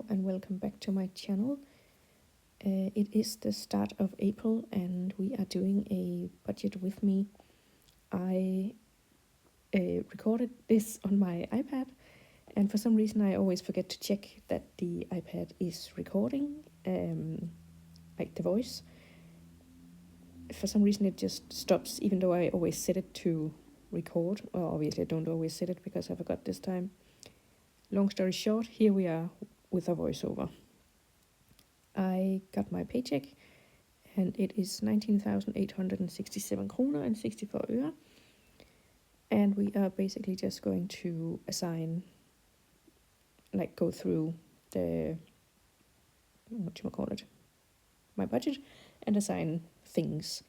and welcome back to my channel. It is the start of April and we are doing a budget with me. I recorded this on my iPad, and for some reason I always forget to check that the iPad is recording, like the voice. For some reason it just stops, even though I always set it to record. Well, obviously I don't always set it because I forgot this time. Long story short, here we are with a voiceover. I got my paycheck and it is 19,867 kroner and 64 øre. And we are basically just going to assign, like go through the, my budget and assign things.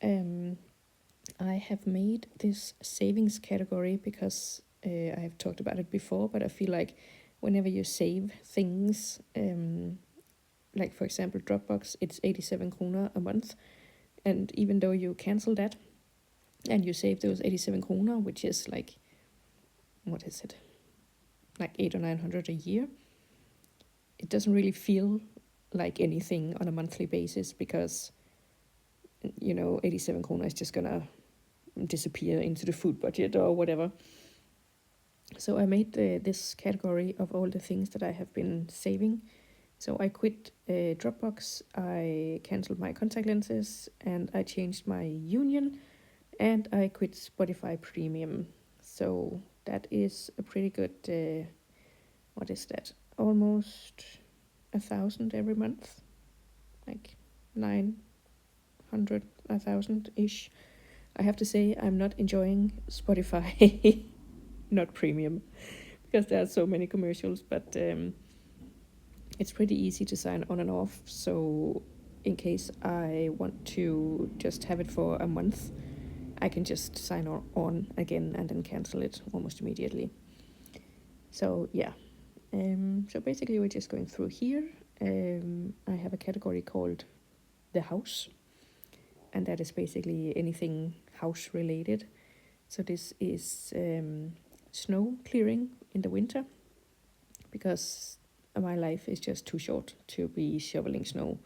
I have made this savings category because I have talked about it before, but I feel like whenever you save things, like for example Dropbox, it's 87 kroner a month, and even though you cancel that and you save those 87 kroner, which is like, what is it, like 800 or 900 a year, it doesn't really feel like anything on a monthly basis, because 87 kroner is just gonna disappear into the food budget or whatever. So I made this category of all the things that I have been saving. So I quit Dropbox, I cancelled my contact lenses, and I changed my union, and I quit Spotify Premium. So that is a pretty good, what is that? Almost 1,000 every month, like 900, 1,000-ish. I have to say I'm not enjoying Spotify, not Premium, because there are so many commercials, but it's pretty easy to sign on and off. So in case I want to just have it for a month, I can just sign on again and then cancel it almost immediately. So yeah, so basically we're just going through here. I have a category called the house, and that is basically anything house related. So this is snow clearing in the winter, because my life is just too short to be shoveling snow.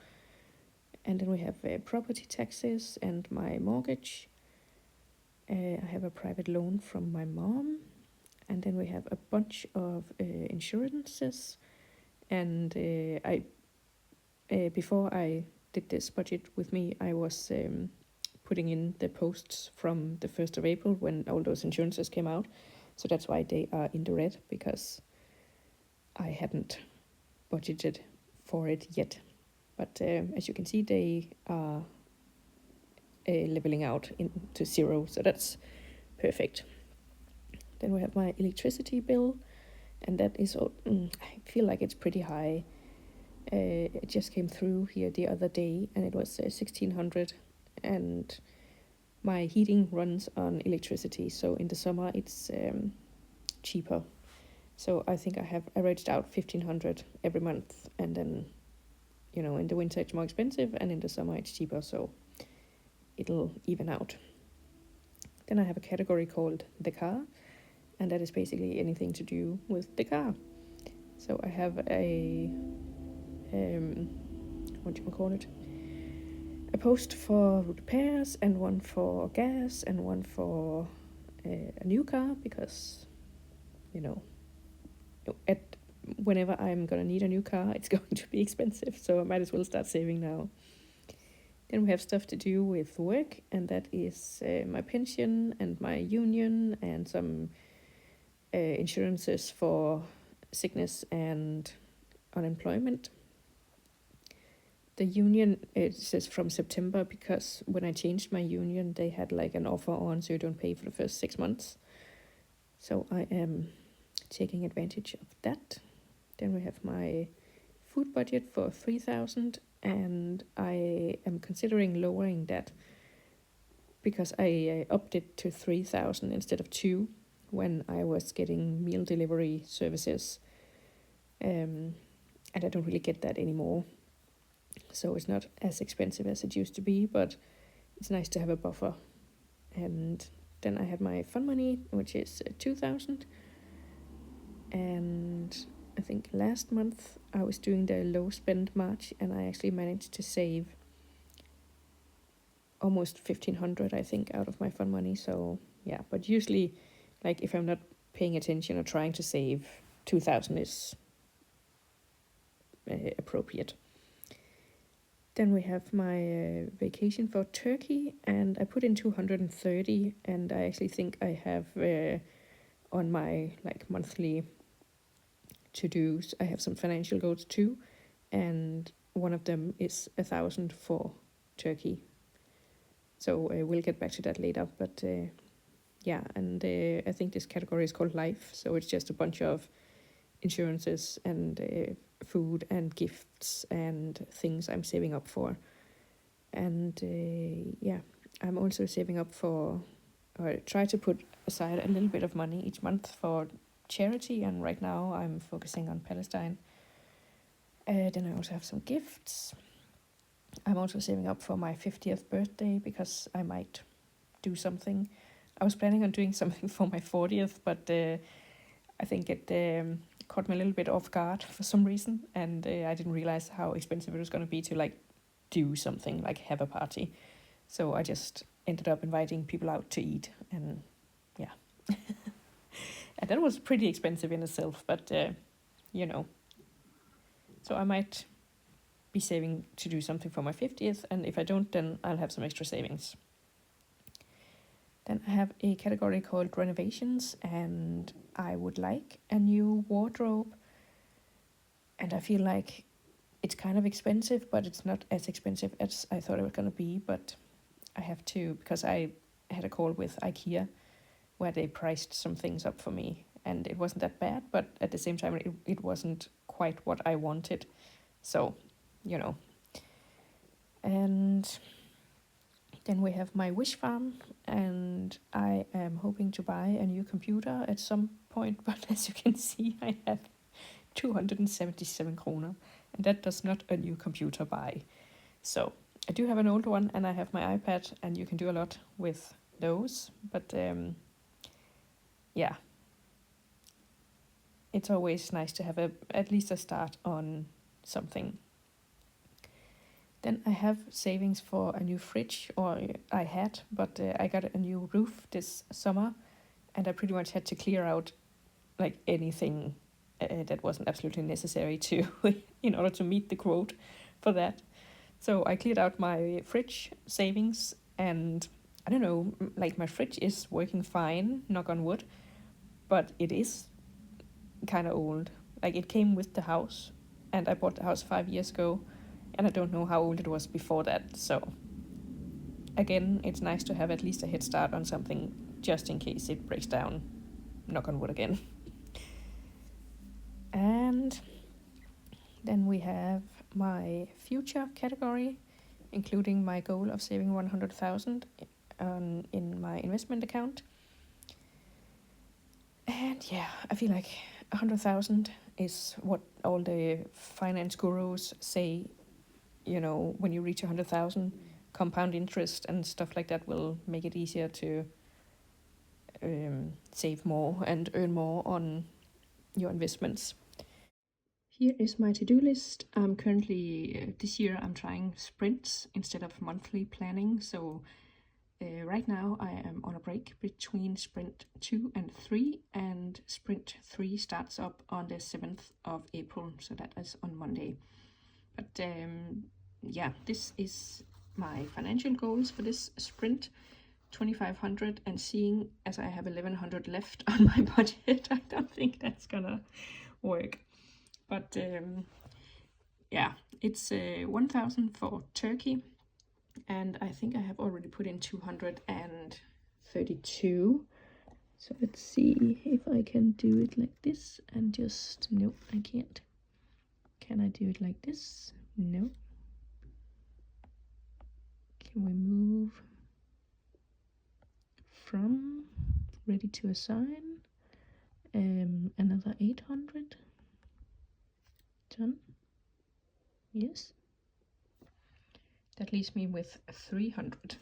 And then we have property taxes and my mortgage. I have a private loan from my mom, and then we have a bunch of insurances. And I before I did this budget with me, I was putting in the posts from the 1st of April when all those insurances came out. So that's why they are in the red, because I hadn't budgeted for it yet. But as you can see, they are leveling out into zero, so that's perfect. Then we have my electricity bill, and that is I feel like it's pretty high. It just came through here the other day, and it was 1,600, and my heating runs on electricity, so in the summer it's cheaper. So I think I averaged out 1,500 every month, and then in the winter it's more expensive, and in the summer it's cheaper, so it'll even out. Then I have a category called the car, and that is basically anything to do with the car. So I have a a post for repairs, and one for gas, and one for a new car, because whenever I'm gonna need a new car, it's going to be expensive, so I might as well start saving now. Then we have stuff to do with work, and that is my pension and my union, and some insurances for sickness and unemployment. The union, it says from September, because when I changed my union, they had like an offer on, so you don't pay for the first 6 months. So I am taking advantage of that. Then we have my food budget for 3,000, and I am considering lowering that, because I upped it to 3,000 instead of 2 when I was getting meal delivery services, and I don't really get that anymore. So it's not as expensive as it used to be, but it's nice to have a buffer. And then I have my fun money, which is 2,000, and I think last month I was doing the low spend March, and I actually managed to save almost 1,500, I think, out of my fund money. So yeah, but usually, like if I'm not paying attention or trying to save, 2,000 is appropriate. Then we have my vacation for Turkey, and I put in 230, and I actually think I have on my like monthly to-dos, I have some financial goals too, and one of them is 1,000 for Turkey. So we'll get back to that later, but yeah, and I think this category is called life, so it's just a bunch of insurances and food and gifts and things I'm saving up for. And yeah, I'm also saving up for, or try to put aside a little bit of money each month for charity, and right now I'm focusing on Palestine. Then I also have some gifts. I'm also saving up for my 50th birthday because I might do something. I was planning on doing something for my 40th, but I think it caught me a little bit off guard for some reason, and I didn't realize how expensive it was going to be to like do something, like have a party. So I just ended up inviting people out to eat, and yeah. And that was pretty expensive in itself, but you know. So I might be saving to do something for my 50th, and if I don't, then I'll have some extra savings. Then I have a category called renovations, and I would like a new wardrobe. And I feel like it's kind of expensive, but it's not as expensive as I thought it was going to be. But I have to, because I had a call with IKEA where they priced some things up for me, and it wasn't that bad, but at the same time, it wasn't quite what I wanted. So, you know. And then we have my wish farm, and I am hoping to buy a new computer at some point, but as you can see, I have 277 kroner, and that does not a new computer buy. So I do have an old one, and I have my iPad, and you can do a lot with those, but yeah, it's always nice to have at least a start on something. Then I have savings for a new fridge, or I had, but I got a new roof this summer, and I pretty much had to clear out like anything that wasn't absolutely necessary to in order to meet the quote for that. So I cleared out my fridge savings, and I don't know, like my fridge is working fine, knock on wood, but it is kind of old. Like it came with the house, and I bought the house 5 years ago, and I don't know how old it was before that. So again, it's nice to have at least a head start on something just in case it breaks down, knock on wood again. And then we have my future category, including my goal of saving 100,000 in my investment account. And yeah, I feel like 100,000 is what all the finance gurus say. You know, when you reach 100,000, compound interest and stuff like that will make it easier to save more and earn more on your investments. Here is my to-do list. I'm currently, this year I'm trying sprints instead of monthly planning. So right now I am on a break between sprint 2 and 3, and sprint 3 starts up on the 7th of April. So that is on Monday. But yeah, this is my financial goals for this sprint. 2,500, and seeing as I have 1,100 left on my budget, I don't think that's gonna work. But yeah, it's 1,000 for Turkey, and I think I have already put in 232. So let's see if I can do it like this, and just, nope, I can't. Can I do it like this? No. Can we move from ready to assign? Another 800. Done. Yes. That leaves me with 300.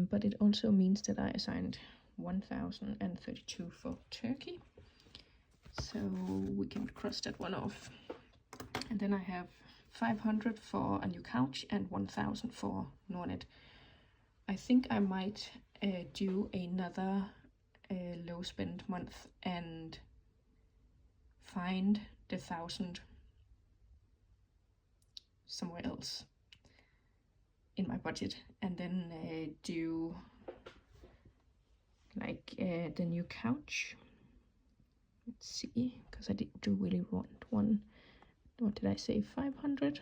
But it also means that I assigned 1,032 for Turkey. So we can cross that one off. And then I have 500 for a new couch and 1,000 for Nordnet. I think I might do another low spend month and find the 1,000 somewhere else in my budget, and then do like the new couch. Let's see, because I do really want one. What did I say? 500.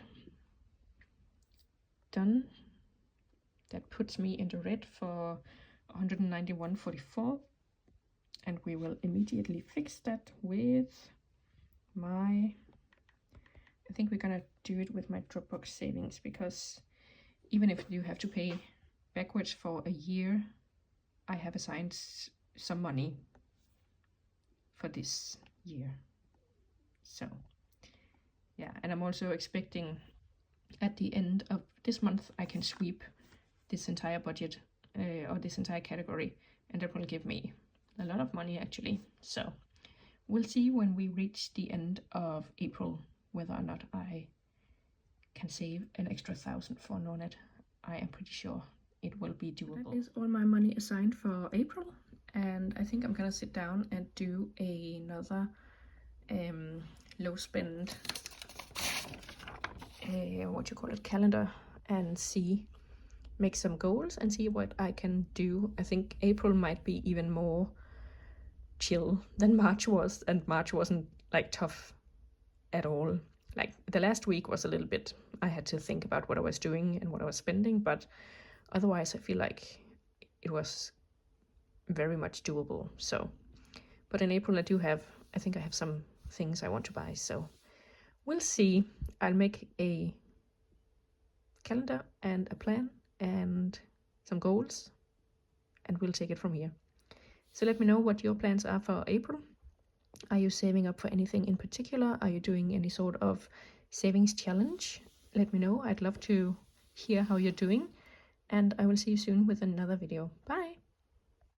Done. That puts me into red for 191.44, and we will immediately fix that with my, I think we're gonna do it with my Dropbox savings, because even if you have to pay backwards for a year, I have assigned some money for this year. So yeah, and I'm also expecting at the end of this month I can sweep this entire budget or this entire category, and that will give me a lot of money actually. So we'll see when we reach the end of April whether or not I can save an extra 1,000 for Nordnet. I am pretty sure it will be doable. That is all my money assigned for April, and I think I'm gonna sit down and do another low spend calendar, and make some goals and see what I can do. I think April might be even more chill than March was, and March wasn't like tough at all. Like the last week was a little bit, I had to think about what I was doing and what I was spending, but otherwise I feel like it was very much doable. So, but in April I think I have some things I want to buy, so we'll see. I'll make a calendar and a plan and some goals, and we'll take it from here. So let me know what your plans are for April. Are you saving up for anything in particular? Are you doing any sort of savings challenge? Let me know. I'd love to hear how you're doing, and I will see you soon with another video. Bye!